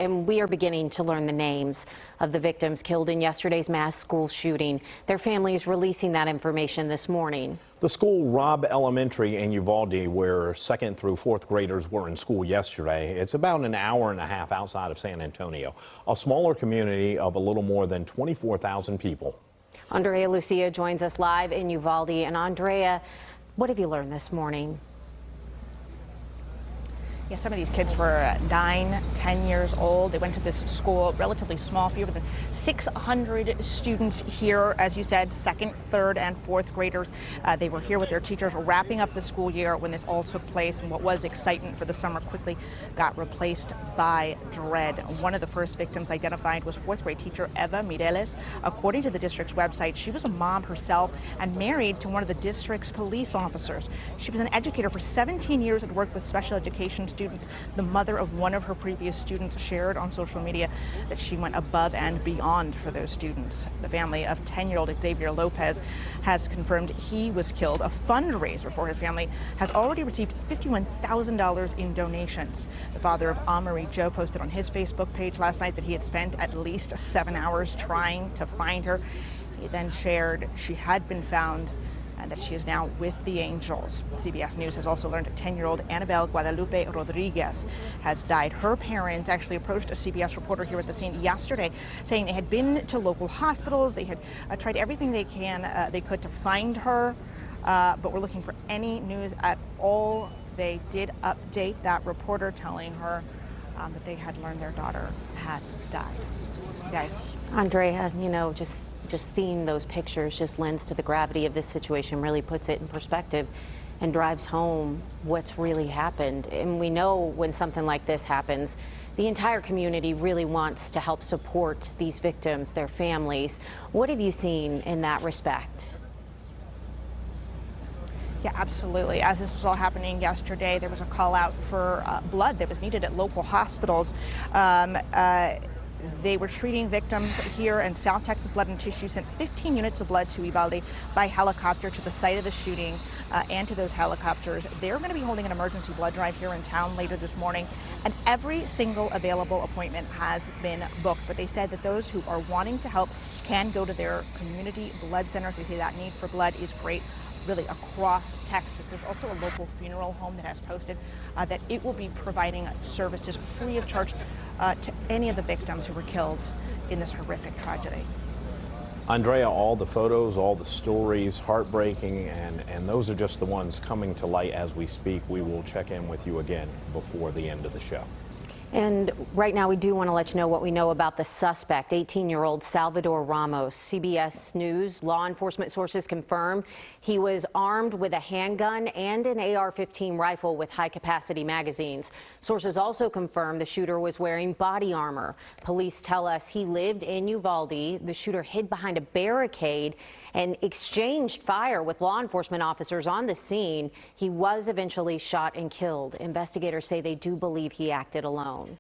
And we are beginning to learn the names of the victims killed in yesterday's mass school shooting. Their families releasing that information this morning. The school, Robb Elementary in Uvalde, where 2nd through 4th graders were in school yesterday. It's about an hour and a half outside of San Antonio, a smaller community of a little more than 24,000 people. Andrea Lucia joins us live in Uvalde. And Andrea, what have you learned this morning? Yeah, some of these kids were 9, 10 years old. They went to this school, relatively small, fewer than 600 students here, as you said, 2nd, 3rd, and 4th graders. They were here with their teachers wrapping up the school year when this all took place, and what was excitement for the summer quickly got replaced by dread. One of the first victims identified was 4th grade teacher Eva Mireles. According to the district's website, she was a mom herself and married to one of the district's police officers. She was an educator for 17 years and worked with special education students. The mother of one of her previous students shared on social media that she went above and beyond for those students. The family of 10-year-old Xavier Lopez has confirmed he was killed. A fundraiser for his family has already received $51,000 in donations. The father of Amari Joe posted on his Facebook page last night that he had spent at least 7 hours trying to find her. He then shared she had been found and that she is now with the angels. CBS News has also learned 10-year-old Annabelle Guadalupe Rodriguez has died. Her parents actually approached a CBS reporter here at the scene yesterday, saying they had been to local hospitals. They had tried everything they could to find her, but were looking for any news at all. They did update that reporter, telling her that they had learned their daughter had died. Guys. Andrea, you know, just seeing those pictures just lends to the gravity of this situation, really puts it in perspective and drives home what's really happened. And we know when something like this happens, the entire community really wants to help support these victims, their families. What have you seen in that respect? Yeah, absolutely. As this was all happening yesterday, there was a call out for blood that was needed at local hospitals. They were treating victims here, and South Texas Blood and Tissue sent 15 units of blood to Uvalde by helicopter to the site of the shooting and to those helicopters. They're going to be holding an emergency blood drive here in town later this morning, and every single available appointment has been booked. But they said that those who are wanting to help can go to their community blood centers. They say that need for blood is great really across Texas. There's also a local funeral home that has posted that it will be providing services free of charge to any of the victims who were killed in this horrific tragedy. Andrea, all the photos, all the stories, heartbreaking, and those are just the ones coming to light as we speak. We will check in with you again before the end of the show. And right now we do want to let you know what we know about the suspect, 18-year-old Salvador Ramos. CBS News law enforcement sources confirm he was armed with a handgun and an AR-15 rifle with high-capacity magazines. Sources also confirm the shooter was wearing body armor. Police tell us he lived in Uvalde. The shooter hid behind a barricade and exchanged fire with law enforcement officers on the scene. He was eventually shot and killed. Investigators say they do believe he acted alone.